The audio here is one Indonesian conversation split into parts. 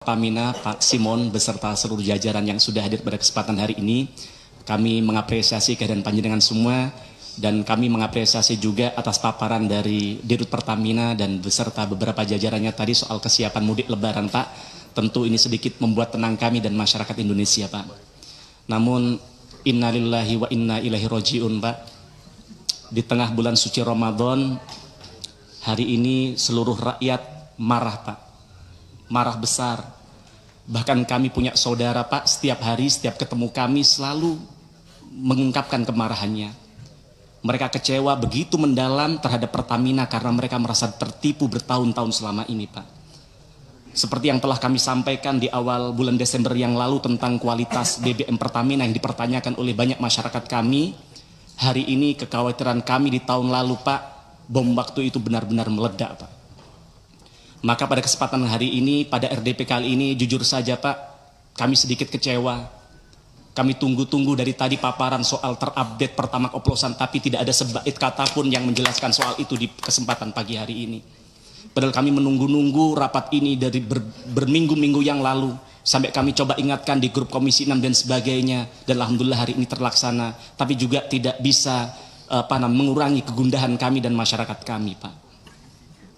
Pertamina, Pak Simon, beserta seluruh jajaran yang sudah hadir pada kesempatan hari ini. Kami mengapresiasi kehadiran panjenengan semua dan kami mengapresiasi juga atas paparan dari Dirut Pertamina dan beserta beberapa jajarannya tadi soal kesiapan mudik lebaran, Pak. Tentu ini sedikit membuat tenang kami dan masyarakat Indonesia, Pak. Namun innalillahi wa inna ilaihi roji'un, Pak. Di tengah bulan suci Ramadan, hari ini seluruh rakyat marah, Pak. Marah besar. Bahkan kami punya saudara, Pak, setiap hari, setiap ketemu kami selalu mengungkapkan kemarahannya. Mereka kecewa begitu mendalam terhadap Pertamina karena mereka merasa tertipu bertahun-tahun selama ini, Pak. Seperti yang telah kami sampaikan di awal bulan Desember yang lalu tentang kualitas BBM Pertamina yang dipertanyakan oleh banyak masyarakat kami, hari ini kekhawatiran kami di tahun lalu, Pak, bom waktu itu benar-benar meledak, Pak. Maka pada kesempatan hari ini, pada RDP kali ini, jujur saja Pak, kami sedikit kecewa. Kami tunggu-tunggu dari tadi paparan soal terupdate Pertamax oplosan, tapi tidak ada sebait kata pun yang menjelaskan soal itu di kesempatan pagi hari ini. Padahal kami menunggu-nunggu rapat ini dari berminggu-minggu yang lalu, sampai kami coba ingatkan di grup Komisi 6 dan sebagainya, dan alhamdulillah hari ini terlaksana, tapi juga tidak bisa mengurangi kegundahan kami dan masyarakat kami, Pak.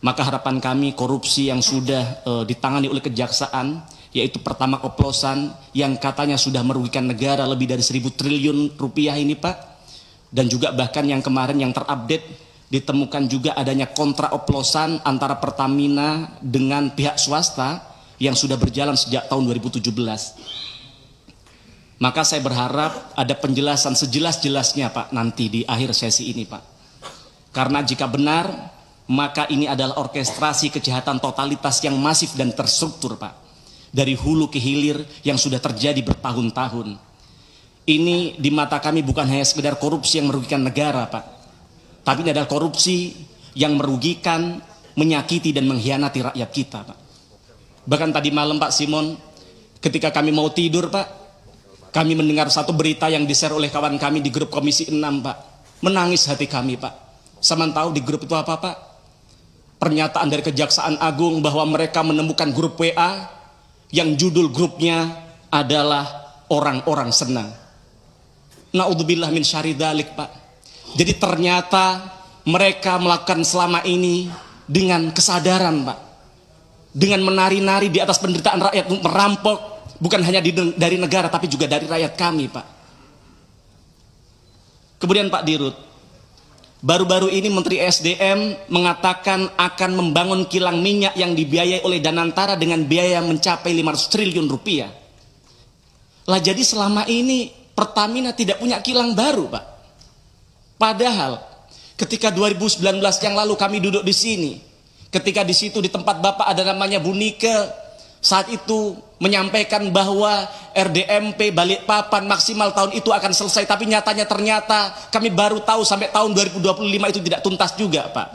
Maka harapan kami korupsi yang sudah ditangani oleh kejaksaan, yaitu Pertamax oplosan yang katanya sudah merugikan negara lebih dari 1.000 triliun rupiah ini, Pak. Dan juga bahkan yang kemarin yang terupdate ditemukan juga adanya kontrak oplosan antara Pertamina dengan pihak swasta yang sudah berjalan sejak tahun 2017. Maka saya berharap ada penjelasan sejelas-jelasnya, Pak, nanti di akhir sesi ini, Pak. Karena jika benar, maka ini adalah orkestrasi kejahatan totalitas yang masif dan terstruktur, Pak. Dari hulu ke hilir yang sudah terjadi bertahun-tahun. Ini di mata kami bukan hanya sekedar korupsi yang merugikan negara, Pak. Tapi ini adalah korupsi yang merugikan, menyakiti dan mengkhianati rakyat kita, Pak. Bahkan tadi malam, Pak Simon, ketika kami mau tidur, Pak, kami mendengar satu berita yang di-share oleh kawan kami di grup Komisi 6, Pak. Menangis hati kami, Pak. Sama tahu di grup itu apa, Pak? Pernyataan dari Kejaksaan Agung bahwa mereka menemukan grup WA yang judul grupnya adalah orang-orang senang. Na'udzubillah min syarri dzalik, Pak. Jadi ternyata mereka melakukan selama ini dengan kesadaran, Pak. Dengan menari-nari di atas penderitaan rakyat, merampok bukan hanya dari negara tapi juga dari rakyat kami, Pak. Kemudian Pak Dirut, baru-baru ini Menteri SDM mengatakan akan membangun kilang minyak yang dibiayai oleh Danantara dengan biaya mencapai 500 triliun rupiah. Lah jadi selama ini Pertamina tidak punya kilang baru, Pak. Padahal ketika 2019 yang lalu kami duduk di sini, ketika di situ di tempat Bapak ada namanya Bu Nike, saat itu menyampaikan bahwa RDMP Balikpapan maksimal tahun itu akan selesai, tapi nyatanya ternyata kami baru tahu sampai tahun 2025 itu tidak tuntas juga, Pak.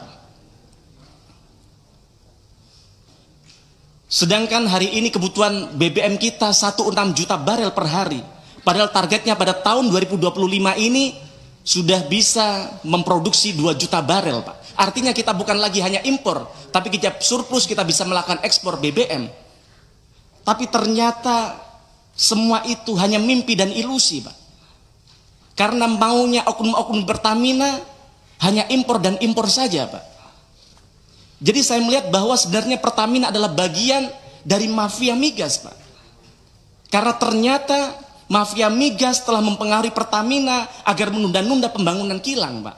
Sedangkan hari ini kebutuhan BBM kita 1,6 juta barel per hari, padahal targetnya pada tahun 2025 ini sudah bisa memproduksi 2 juta barel, Pak. Artinya kita bukan lagi hanya impor, tapi kita surplus, kita bisa melakukan ekspor BBM. Tapi ternyata semua itu hanya mimpi dan ilusi, Pak. Karena maunya oknum-oknum Pertamina hanya impor dan impor saja, Pak. Jadi saya melihat bahwa sebenarnya Pertamina adalah bagian dari mafia migas, Pak. Karena ternyata mafia migas telah mempengaruhi Pertamina agar menunda-nunda pembangunan kilang, Pak.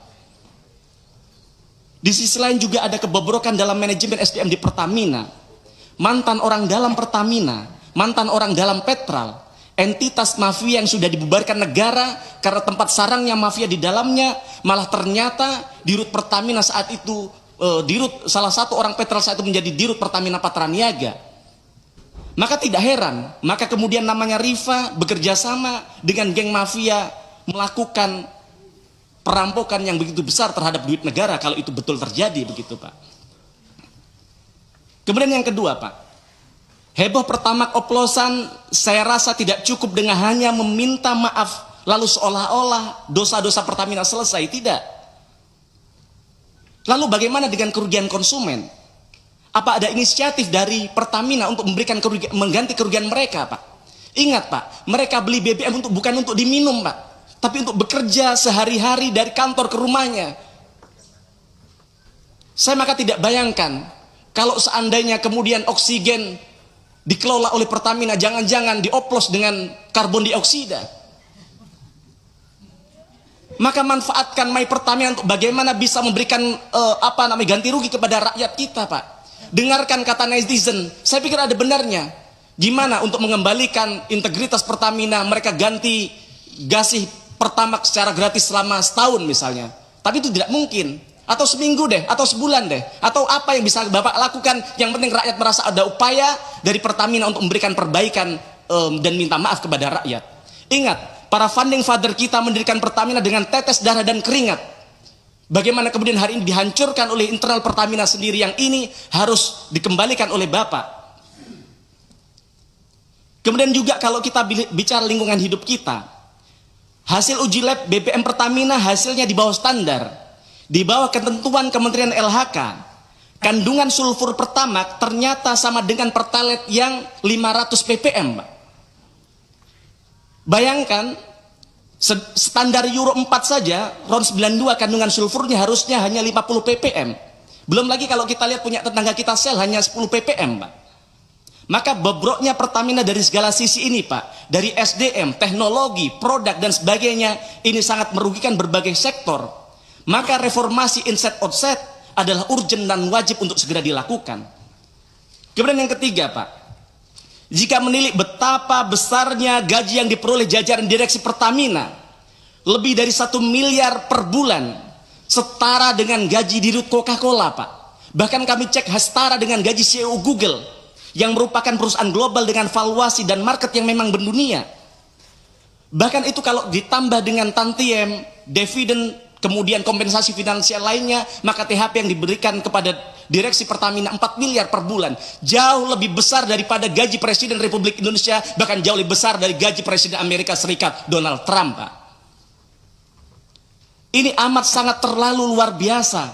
Di sisi lain juga ada kebobrokan dalam manajemen SDM di Pertamina. Mantan orang dalam Pertamina, mantan orang dalam Petral, entitas mafia yang sudah dibubarkan negara karena tempat sarangnya mafia di dalamnya, malah ternyata Dirut Pertamina saat itu, salah satu orang Petral saat itu menjadi Dirut Pertamina Patraniaga. Maka tidak heran, maka kemudian namanya Rifa bekerja sama dengan geng mafia melakukan perampokan yang begitu besar terhadap duit negara kalau itu betul terjadi begitu, Pak. Kemudian yang kedua, Pak, heboh Pertamax oplosan saya rasa tidak cukup dengan hanya meminta maaf lalu seolah-olah dosa-dosa Pertamina selesai, tidak. Lalu bagaimana dengan kerugian konsumen? Apa ada inisiatif dari Pertamina untuk memberikan mengganti kerugian mereka, Pak? Ingat, Pak, mereka beli BBM bukan untuk diminum, Pak, tapi untuk bekerja sehari-hari dari kantor ke rumahnya. Saya maka tidak bayangkan kalau seandainya kemudian oksigen dikelola oleh Pertamina, jangan-jangan dioplos dengan karbon dioksida. Maka manfaatkan My Pertamina untuk bagaimana bisa memberikan ganti rugi kepada rakyat kita, Pak. Dengarkan kata netizen, saya pikir ada benarnya. Gimana untuk mengembalikan integritas Pertamina, mereka ganti gasih Pertamax secara gratis selama setahun misalnya. Tapi itu tidak mungkin. Atau seminggu deh, atau sebulan deh. Atau apa yang bisa Bapak lakukan, yang penting rakyat merasa ada upaya dari Pertamina untuk memberikan perbaikan dan minta maaf kepada rakyat. Ingat, para founding father kita mendirikan Pertamina dengan tetes darah dan keringat. Bagaimana kemudian hari ini dihancurkan oleh internal Pertamina sendiri, yang ini harus dikembalikan oleh Bapak. Kemudian juga kalau kita bicara lingkungan hidup kita, hasil uji lab BBM Pertamina hasilnya di bawah standar, di bawah ketentuan Kementerian LHK. Kandungan sulfur Pertamax ternyata sama dengan Pertalite yang 500 ppm, Pak. Bayangkan, standar Euro 4 saja, RON 92 kandungan sulfurnya harusnya hanya 50 ppm. Belum lagi kalau kita lihat punya tetangga kita Shell hanya 10 ppm, Pak. Maka bobroknya Pertamina dari segala sisi ini, Pak. Dari SDM, teknologi, produk, dan sebagainya, ini sangat merugikan berbagai sektor. Maka reformasi inset outset adalah urgent dan wajib untuk segera dilakukan. Kemudian yang ketiga, Pak. Jika menilik betapa besarnya gaji yang diperoleh jajaran direksi Pertamina, lebih dari 1 miliar per bulan, setara dengan gaji dirut Coca-Cola, Pak. Bahkan kami cek setara dengan gaji CEO Google, yang merupakan perusahaan global dengan valuasi dan market yang memang mendunia. Bahkan itu kalau ditambah dengan tantiem, dividen, kemudian kompensasi finansial lainnya, maka THP yang diberikan kepada direksi Pertamina 4 miliar per bulan, jauh lebih besar daripada gaji Presiden Republik Indonesia, bahkan jauh lebih besar dari gaji Presiden Amerika Serikat Donald Trump, Pak. Ini amat sangat terlalu luar biasa.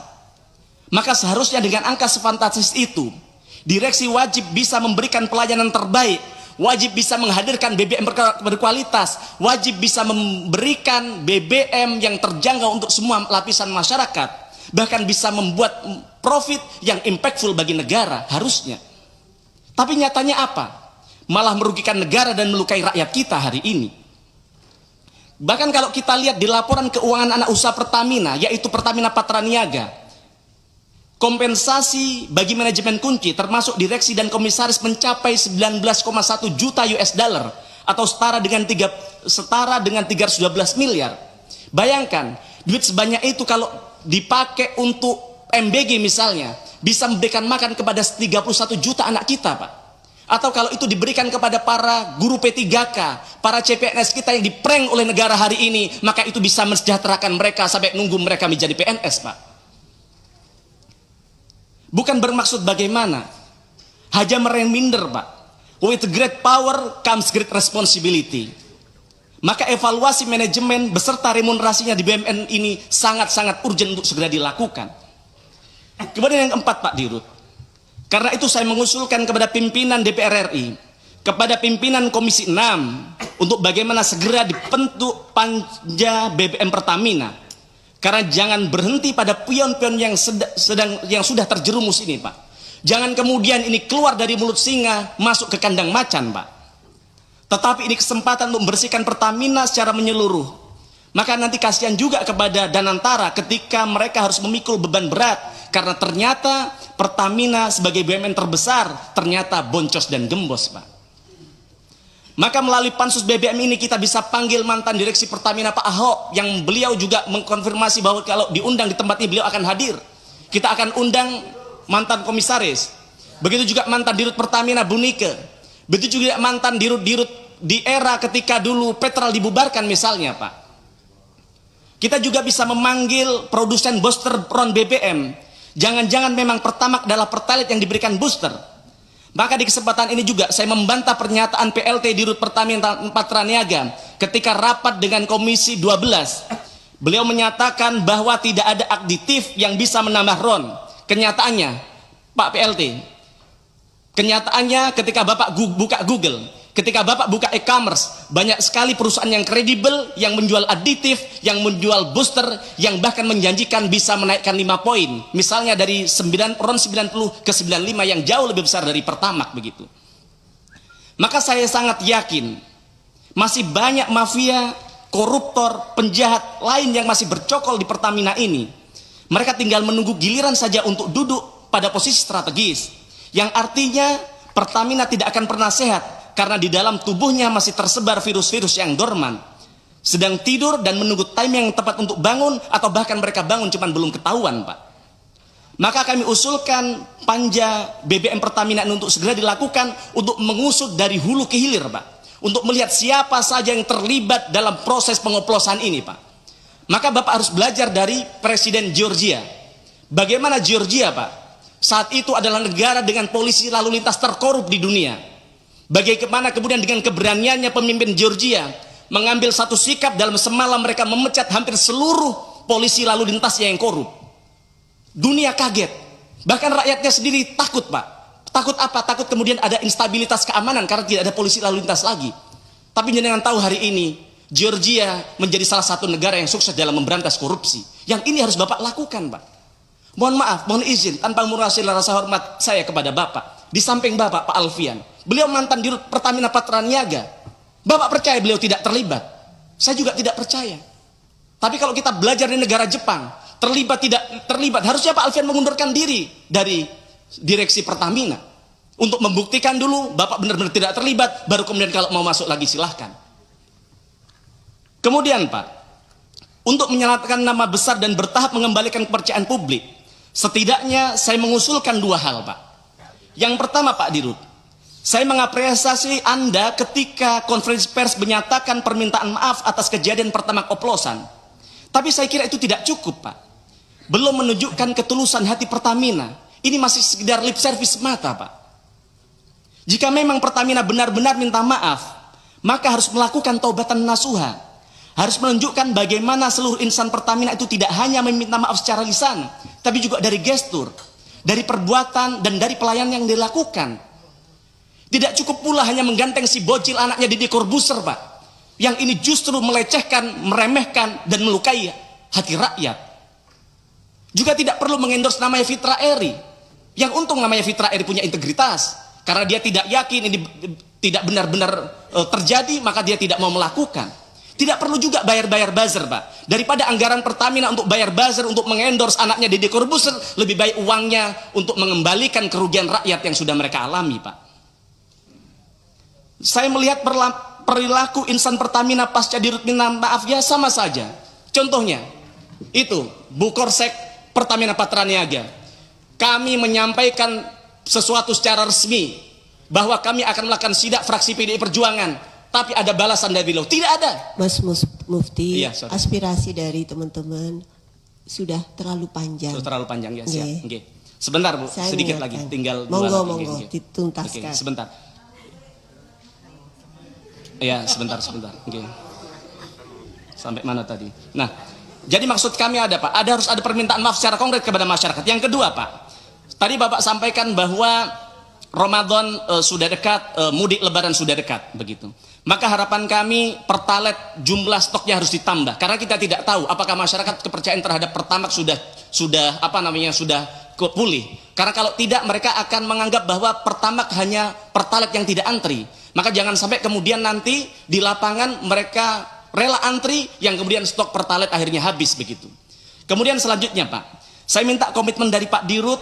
Maka seharusnya dengan angka sefantastis itu, direksi wajib bisa memberikan pelayanan terbaik, wajib bisa menghadirkan BBM berkualitas, wajib bisa memberikan BBM yang terjangkau untuk semua lapisan masyarakat, bahkan bisa membuat profit yang impactful bagi negara, harusnya. Tapi nyatanya apa? Malah merugikan negara dan melukai rakyat kita hari ini. Bahkan kalau kita lihat di laporan keuangan anak usaha Pertamina, yaitu Pertamina Patraniaga, kompensasi bagi manajemen kunci termasuk direksi dan komisaris mencapai 19,1 juta US dollar atau setara dengan 312 miliar. Bayangkan, duit sebanyak itu kalau dipakai untuk MBG misalnya, bisa memberikan makan kepada 31 juta anak kita, Pak. Atau kalau itu diberikan kepada para guru P3K, para CPNS kita yang diprank oleh negara hari ini, maka itu bisa mensejahterakan mereka sampai nunggu mereka menjadi PNS, Pak. Bukan bermaksud bagaimana, hanya mereminder, Pak. With great power comes great responsibility. Maka evaluasi manajemen beserta remunerasinya di BUMN ini sangat-sangat urgent untuk segera dilakukan. Kemudian yang keempat, Pak Dirut, karena itu saya mengusulkan kepada pimpinan DPR RI, kepada pimpinan Komisi 6, untuk bagaimana segera dibentuk panja BBM Pertamina. Karena jangan berhenti pada pion-pion yang sudah terjerumus ini, Pak. Jangan kemudian ini keluar dari mulut singa masuk ke kandang macan, Pak. Tetapi ini kesempatan untuk membersihkan Pertamina secara menyeluruh. Maka nanti kasihan juga kepada Danantara ketika mereka harus memikul beban berat, karena ternyata Pertamina sebagai BUMN terbesar ternyata boncos dan gembos, Pak. Maka melalui pansus BBM ini kita bisa panggil mantan direksi Pertamina Pak Ahok, yang beliau juga mengkonfirmasi bahwa kalau diundang di tempat ini beliau akan hadir. Kita akan undang mantan komisaris, begitu juga mantan dirut Pertamina Bu Nike, begitu juga mantan dirut-dirut di era ketika dulu Petral dibubarkan misalnya, Pak. Kita juga bisa memanggil produsen booster RON BBM. Jangan-jangan memang Pertamax adalah Pertalite yang diberikan booster. Maka di kesempatan ini juga saya membantah pernyataan PLT Dirut Pertamina Patraniaga ketika rapat dengan Komisi 12. Beliau menyatakan bahwa tidak ada aditif yang bisa menambah RON. Kenyataannya Pak PLT, kenyataannya ketika Bapak buka Google, ketika Bapak buka e-commerce, banyak sekali perusahaan yang kredibel, yang menjual aditif, yang menjual booster, yang bahkan menjanjikan bisa menaikkan 5 poin. Misalnya dari ron 90 ke 95 yang jauh lebih besar dari Pertamax begitu. Maka saya sangat yakin masih banyak mafia, koruptor, penjahat lain yang masih bercokol di Pertamina ini. Mereka tinggal menunggu giliran saja untuk duduk pada posisi strategis. Yang artinya Pertamina tidak akan pernah sehat karena di dalam tubuhnya masih tersebar virus-virus yang dorman. Sedang tidur dan menunggu time yang tepat untuk bangun, atau bahkan mereka bangun cuman belum ketahuan, Pak. Maka kami usulkan panja BBM Pertamina untuk segera dilakukan untuk mengusut dari hulu ke hilir, Pak. Untuk melihat siapa saja yang terlibat dalam proses pengoplosan ini, Pak. Maka Bapak harus belajar dari Presiden Georgia. Bagaimana Georgia, Pak? Saat itu adalah negara dengan polisi lalu lintas terkorup di dunia. Bagaimana kemudian dengan keberaniannya pemimpin Georgia mengambil satu sikap dalam semalam mereka memecat hampir seluruh polisi lalu lintasnya yang korup. Dunia kaget. Bahkan rakyatnya sendiri takut, Pak. Takut apa? Takut kemudian ada instabilitas keamanan karena tidak ada polisi lalu lintas lagi. Tapi jangan tahu hari ini Georgia menjadi salah satu negara yang sukses dalam memberantas korupsi. Yang ini harus Bapak lakukan, Pak. Mohon maaf, mohon izin tanpa mengurangi rasa hormat saya kepada Bapak. Di samping Bapak, Pak Alfian, beliau mantan Dirut Pertamina Patraniaga. Bapak percaya beliau tidak terlibat? Saya juga tidak percaya. Tapi kalau kita belajar di negara Jepang, terlibat tidak terlibat, harusnya Pak Alfian mengundurkan diri dari direksi Pertamina untuk membuktikan dulu Bapak benar-benar tidak terlibat, baru kemudian kalau mau masuk lagi silahkan. Kemudian, Pak, untuk menyelamatkan nama besar dan bertahap mengembalikan kepercayaan publik, setidaknya saya mengusulkan 2 hal, Pak. Yang pertama, Pak Dirut, saya mengapresiasi Anda ketika konferensi pers menyatakan permintaan maaf atas kejadian Pertamax oplosan. Tapi saya kira itu tidak cukup, Pak. Belum menunjukkan ketulusan hati Pertamina. Ini masih sekedar lip service semata, Pak. Jika memang Pertamina benar-benar minta maaf, maka harus melakukan taubatan nasuha. Harus menunjukkan bagaimana seluruh insan Pertamina itu tidak hanya meminta maaf secara lisan, tapi juga dari gestur, dari perbuatan, dan dari pelayanan yang dilakukan. Tidak cukup pula hanya mengganteng si bocil anaknya Deddy Corbuzier, Pak. Yang ini justru melecehkan, meremehkan, dan melukai hati rakyat. Juga tidak perlu mengendorse namanya Fitra Eri. Yang untung namanya Fitra Eri punya integritas. Karena dia tidak yakin ini tidak benar-benar terjadi, maka dia tidak mau melakukan. Tidak perlu juga bayar-bayar buzzer, Pak. Daripada anggaran Pertamina untuk bayar buzzer, untuk mengendorse anaknya Deddy Corbuzier, lebih baik uangnya untuk mengembalikan kerugian rakyat yang sudah mereka alami, Pak. Saya melihat perilaku insan Pertamina pasca Dirut minta maaf ya sama saja. Contohnya, itu Bukorsek Pertamina Patraniaga. Kami menyampaikan sesuatu secara resmi bahwa kami akan melakukan sidak fraksi PDI Perjuangan. Tapi ada balasan dari beliau, tidak ada. Mas Mufti, iya, aspirasi dari teman-teman sudah terlalu panjang. Sudah terlalu panjang, ya, siap. Okay. Sebentar, Bu, saya sedikit ingatkan. lagi, tinggal monggo, 2 lagi. Monggo, dituntaskan. Sebentar. Ya, sebentar. Okay. Sampai mana tadi? Nah, jadi maksud kami ada, Pak, harus ada permintaan maaf secara konkret kepada masyarakat. Yang kedua, Pak, tadi Bapak sampaikan bahwa Ramadan sudah dekat, mudik Lebaran sudah dekat, begitu. Maka harapan kami Pertalite jumlah stoknya harus ditambah, karena kita tidak tahu apakah masyarakat kepercayaan terhadap Pertamax sudah pulih. Karena kalau tidak, mereka akan menganggap bahwa Pertamax hanya Pertalite yang tidak antri. Maka jangan sampai kemudian nanti di lapangan mereka rela antri, yang kemudian stok Pertalite akhirnya habis, begitu. Kemudian selanjutnya, Pak, saya minta komitmen dari Pak Dirut,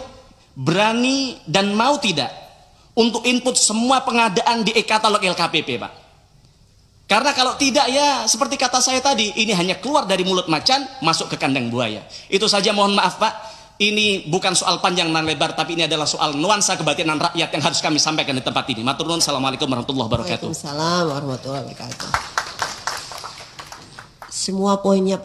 berani dan mau tidak untuk input semua pengadaan di e-katalog LKPP, Pak. Karena kalau tidak, ya seperti kata saya tadi, ini hanya keluar dari mulut macan masuk ke kandang buaya. Itu saja, mohon maaf, Pak. Ini bukan soal panjang dan lebar, tapi ini adalah soal nuansa kebatinan rakyat yang harus kami sampaikan di tempat ini. Matur nuwun. Assalamualaikum warahmatullahi wabarakatuh. Waalaikumsalam warahmatullahi wabarakatuh. Semua poinnya